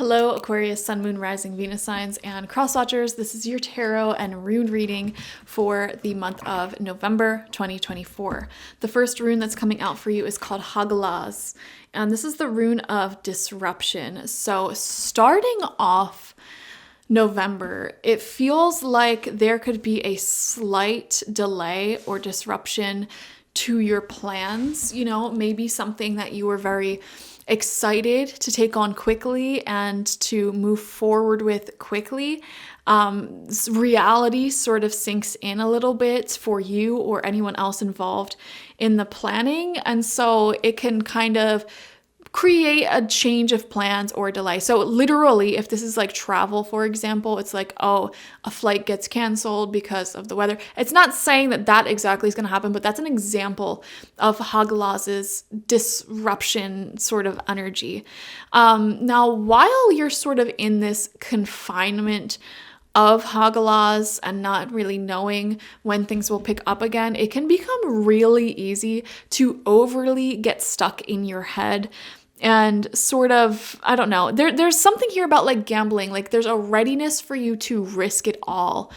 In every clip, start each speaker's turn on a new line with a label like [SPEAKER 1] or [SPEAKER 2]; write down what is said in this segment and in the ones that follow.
[SPEAKER 1] Hello, Aquarius, Sun, Moon, Rising, Venus signs, and cross watchers. This is your tarot and rune reading for the month of November 2024. The first rune that's coming out for you is called Hagalaz, and this is the rune of disruption. So starting off November, it feels like there could be a slight delay or disruption to your plans. You know, maybe something that you were very excited to take on quickly and to move forward with quickly. Reality sort of sinks in a little bit for you or anyone else involved in the planning. And so it can kind of create a change of plans or delay. So literally, if this is like travel, for example, it's like, oh, a flight gets canceled because of the weather. It's not saying that that exactly is going to happen, but that's an example of Hagalaz's disruption sort of energy. Now, while you're sort of in this confinement of Hagalaz and not really knowing when things will pick up again, it can become really easy to overly get stuck in your head and sort of, I don't know, there's something here about like gambling, like there's a readiness for you to risk it all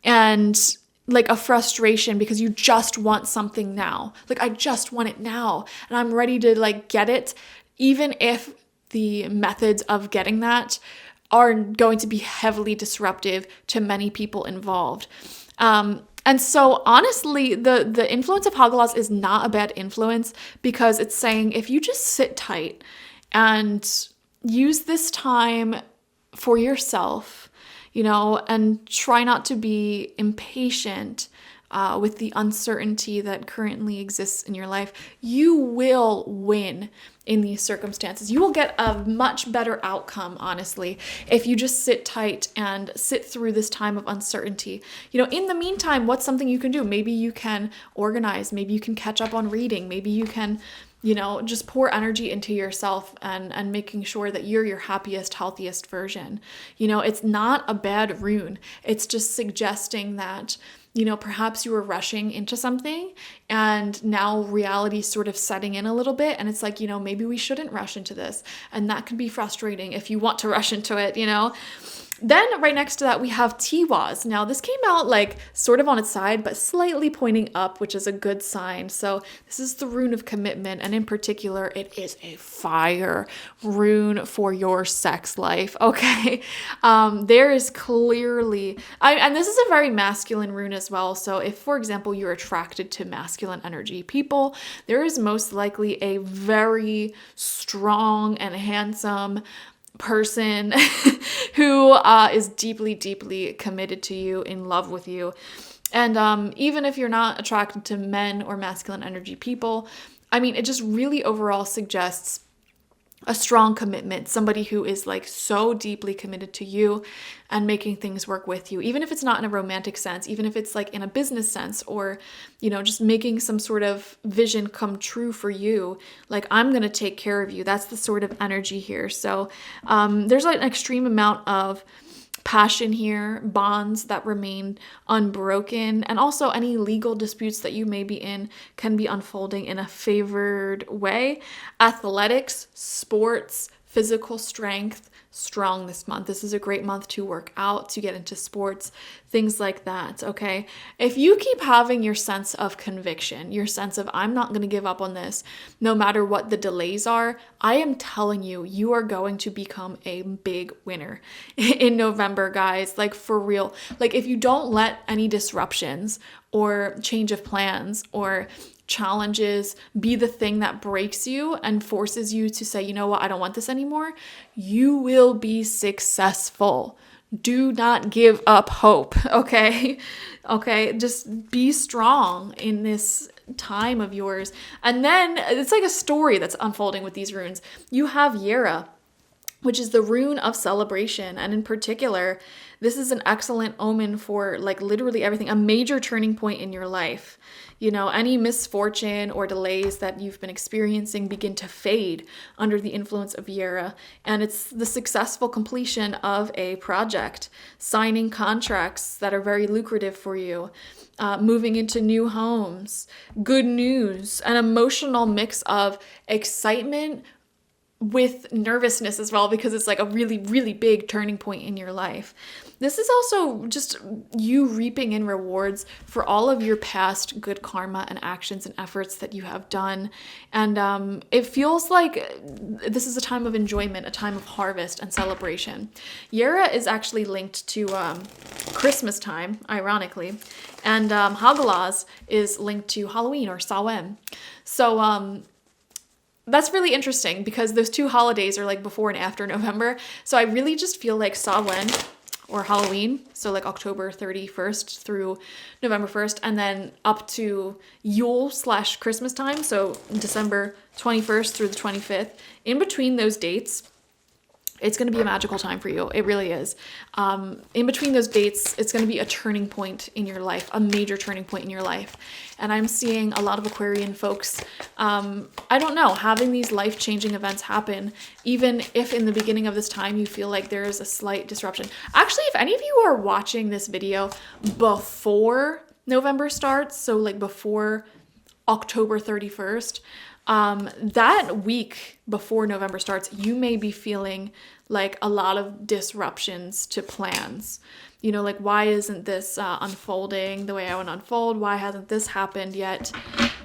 [SPEAKER 1] and like a frustration because you just want something now. Like, I just want it now and I'm ready to like get it, even if the methods of getting that are going to be heavily disruptive to many people involved. And so honestly, the influence of Hagalaz is not a bad influence because it's saying if you just sit tight and use this time for yourself, you know, and try not to be impatient with the uncertainty that currently exists in your life, you will win in these circumstances. You will get a much better outcome, honestly, if you just sit tight and sit through this time of uncertainty. You know, in the meantime, what's something you can do? Maybe you can organize, maybe you can catch up on reading, maybe you can, you know, just pour energy into yourself and making sure that you're your happiest, healthiest version. You know, it's not a bad rune. It's just suggesting that, you know, perhaps you were rushing into something and now reality is sort of setting in a little bit. And it's like, you know, maybe we shouldn't rush into this. And that can be frustrating if you want to rush into it, you know. Then right next to that, we have Tiwaz. Now this came out like sort of on its side, but slightly pointing up, which is a good sign. So this is the rune of commitment. And in particular, it is a fire rune for your sex life. Okay. There is clearly, and this is a very masculine rune as well. So if, for example, you're attracted to masculine energy people, there is most likely a very strong and handsome person who is deeply, deeply committed to you, in love with you. And even if you're not attracted to men or masculine energy people, I mean, it just really overall suggests a strong commitment, somebody who is like so deeply committed to you and making things work with you, even if it's not in a romantic sense, even if it's like in a business sense, or, you know, just making some sort of vision come true for you. Like, I'm going to take care of you. That's the sort of energy here. So there's like an extreme amount of passion here, bonds that remain unbroken, and also any legal disputes that you may be in can be unfolding in a favored way. Athletics, sports, physical strength, strong this month. This is a great month to work out, to get into sports, things like that, okay? If you keep having your sense of conviction, your sense of, I'm not going to give up on this, no matter what the delays are, I am telling you, you are going to become a big winner in November, guys. Like, for real. Like, if you don't let any disruptions or change of plans or challenges be the thing that breaks you and forces you to say, you know what, I don't want this anymore, you will be successful. Do not give up hope, okay? Okay, just be strong in this time of yours. And then it's like a story that's unfolding with these runes. You have Yera, which is the rune of celebration. And in particular, this is an excellent omen for like literally everything, a major turning point in your life. You know, any misfortune or delays that you've been experiencing begin to fade under the influence of Yera. And it's the successful completion of a project, signing contracts that are very lucrative for you, moving into new homes, good news, an emotional mix of excitement with nervousness as well, because it's like a really, really big turning point in your life. This is also just you reaping in rewards for all of your past good karma and actions and efforts that you have done. And it feels like this is a time of enjoyment, a time of harvest and celebration. Yera is actually linked to Christmas time, ironically. And Hagalaz is linked to Halloween or Samhain. So that's really interesting because those two holidays are like before and after November. So I really just feel like Samhain or Halloween, so like October 31st through November 1st, and then up to Yule/Christmas time, so December 21st through the 25th. In between those dates, it's going to be a magical time for you. It really is. In between those dates, it's going to be a turning point in your life, a major turning point in your life. And I'm seeing a lot of Aquarian folks, I don't know, having these life-changing events happen, even if in the beginning of this time you feel like there is a slight disruption. Actually, if any of you are watching this video before November starts, so like before October 31st, that week before November starts, you may be feeling like a lot of disruptions to plans. You know, like, why isn't this unfolding the way I want to unfold? Why hasn't this happened yet?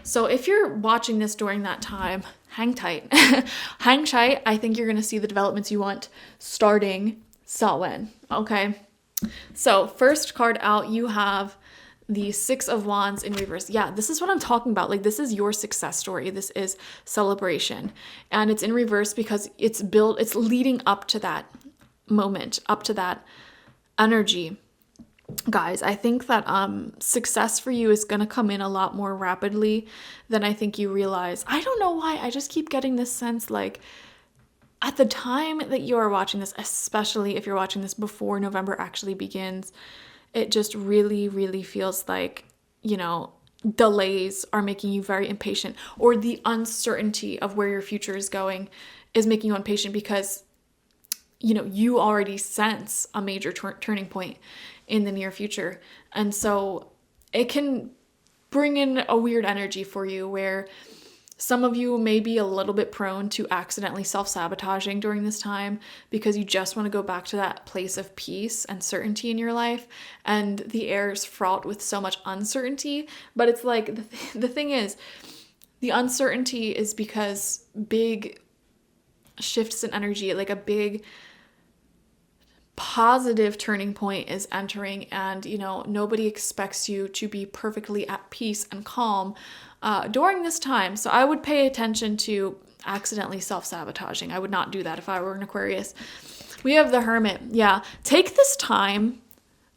[SPEAKER 1] So if you're watching this during that time, hang tight. Hang tight. I think you're going to see the developments you want starting Samhain. Okay. So first card out, you have the Six of Wands in reverse. Yeah, this is what I'm talking about. Like, this is your success story. This is celebration. And it's in reverse because it's leading up to that moment, up to that energy. Guys, I think that success for you is going to come in a lot more rapidly than I think you realize. I don't know why. I just keep getting this sense like at the time that you are watching this, especially if you're watching this before November actually begins, it just really, really feels like, you know, delays are making you very impatient, or the uncertainty of where your future is going is making you impatient because, you know, you already sense a major turning point in the near future. And so it can bring in a weird energy for you where some of you may be a little bit prone to accidentally self-sabotaging during this time because you just want to go back to that place of peace and certainty in your life. And the air is fraught with so much uncertainty. But it's like, the thing is, the uncertainty is because big shifts in energy, like a big positive turning point is entering, and you know, nobody expects you to be perfectly at peace and calm during this time. So I would pay attention to accidentally self-sabotaging. I would not do that if I were an Aquarius. We have the Hermit. Yeah, take this time,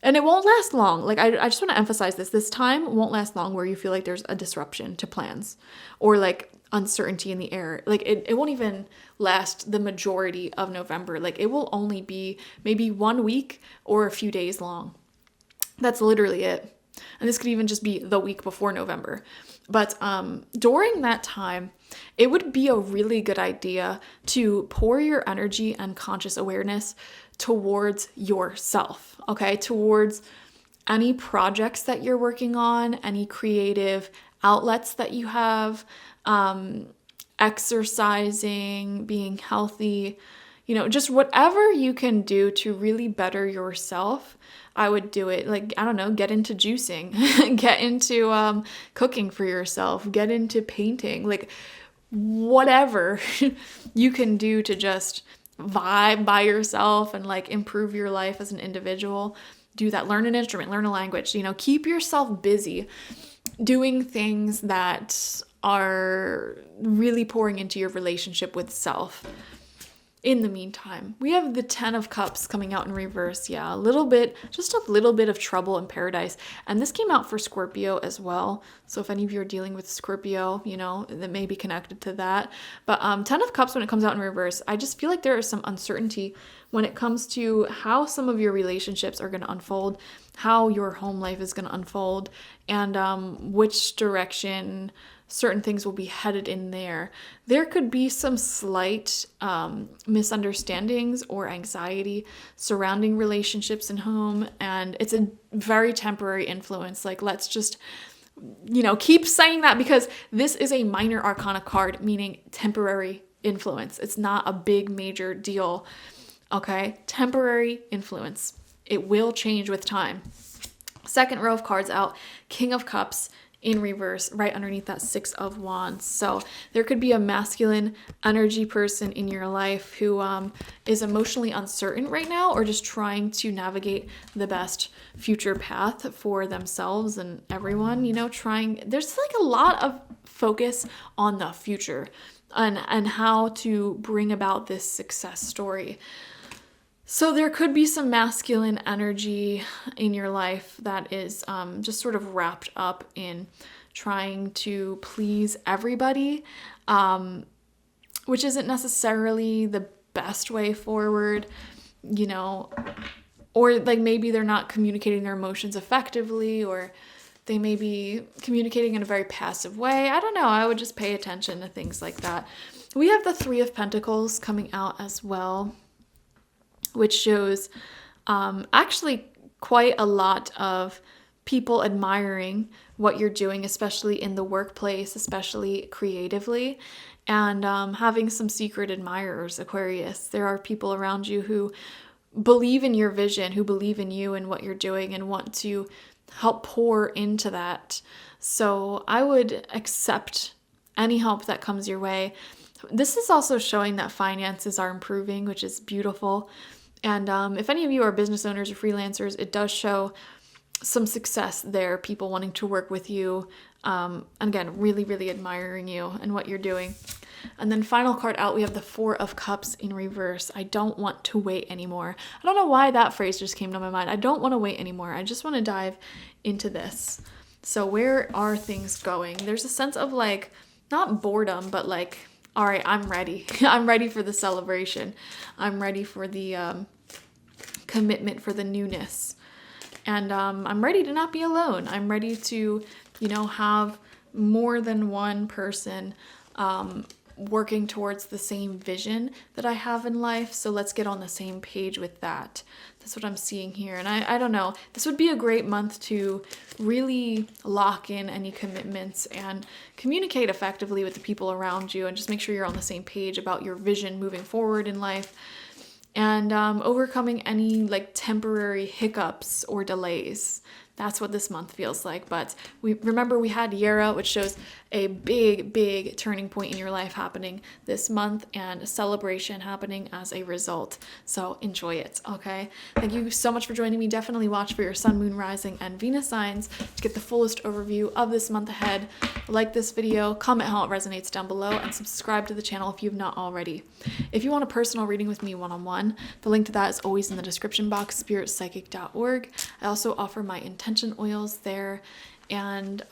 [SPEAKER 1] and it won't last long. Like, I just want to emphasize this time won't last long where you feel like there's a disruption to plans or like uncertainty in the air. Like, it won't even last the majority of November. Like, it will only be maybe 1 week or a few days long. That's literally it. And this could even just be the week before November. But during that time, it would be a really good idea to pour your energy and conscious awareness towards yourself, okay? Towards any projects that you're working on, any creative outlets that you have, exercising, being healthy, you know, just whatever you can do to really better yourself, I would do it. Like, I don't know, get into juicing, get into cooking for yourself, get into painting, like whatever you can do to just vibe by yourself and like improve your life as an individual. Do that. Learn an instrument, learn a language, you know, keep yourself busy doing things that are really pouring into your relationship with self. In the meantime, we have the 10 of Cups coming out in reverse. Yeah, just a little bit of trouble in paradise. And this came out for Scorpio as well. So if any of you are dealing with Scorpio, you know, that may be connected to that. But 10 of Cups, when it comes out in reverse, I just feel like there is some uncertainty when it comes to how some of your relationships are going to unfold, how your home life is going to unfold, and which direction certain things will be headed in there. There could be some slight misunderstandings or anxiety surrounding relationships and home, and it's a very temporary influence. Like, let's just, you know, keep saying that because this is a minor arcana card, meaning temporary influence. It's not a big major deal. Okay, temporary influence. It will change with time. Second row of cards out, King of Cups in reverse, right underneath that Six of Wands. So there could be a masculine energy person in your life who is emotionally uncertain right now, or just trying to navigate the best future path for themselves and everyone, there's like a lot of focus on the future and how to bring about this success story. So there could be some masculine energy in your life that is just sort of wrapped up in trying to please everybody, which isn't necessarily the best way forward, or like maybe they're not communicating their emotions effectively, or they may be communicating in a very passive way. I don't know. I would just pay attention to things like that. We have the Three of Pentacles coming out as well, which shows actually quite a lot of people admiring what you're doing, especially in the workplace, especially creatively, and having some secret admirers, Aquarius. There are people around you who believe in your vision, who believe in you and what you're doing and want to help pour into that. So I would accept any help that comes your way. This is also showing that finances are improving, which is beautiful. And if any of you are business owners or freelancers, it does show some success there, people wanting to work with you. Again, really, really admiring you and what you're doing. And then final card out, we have the Four of Cups in reverse. I don't want to wait anymore. I don't know why that phrase just came to my mind. I don't want to wait anymore. I just want to dive into this. So where are things going? There's a sense of like, not boredom, but like, all right, I'm ready. I'm ready for the celebration. I'm ready for the commitment, for the newness. And I'm ready to not be alone. I'm ready to, have more than one person working towards the same vision that I have in life. So let's get on the same page with that. That's what I'm seeing here. And I don't know, this would be a great month to really lock in any commitments and communicate effectively with the people around you and just make sure you're on the same page about your vision moving forward in life, and overcoming any like temporary hiccups or delays. That's what this month feels like. But we had Yera, which shows a big, big turning point in your life happening this month, and a celebration happening as a result. So enjoy it, okay? Thank you so much for joining me. Definitely watch for your sun, moon, rising, and Venus signs to get the fullest overview of this month ahead. Like this video, comment how it resonates down below, and subscribe to the channel if you've not already. If you want a personal reading with me one-on-one, the link to that is always in the description box, spiritpsychic.org. I also offer my intention oils there, and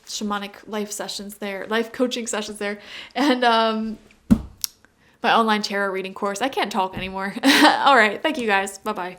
[SPEAKER 1] shamanic life sessions there, life coaching sessions there, and my online tarot reading course. I can't talk anymore. All right. Thank you guys. Bye-bye.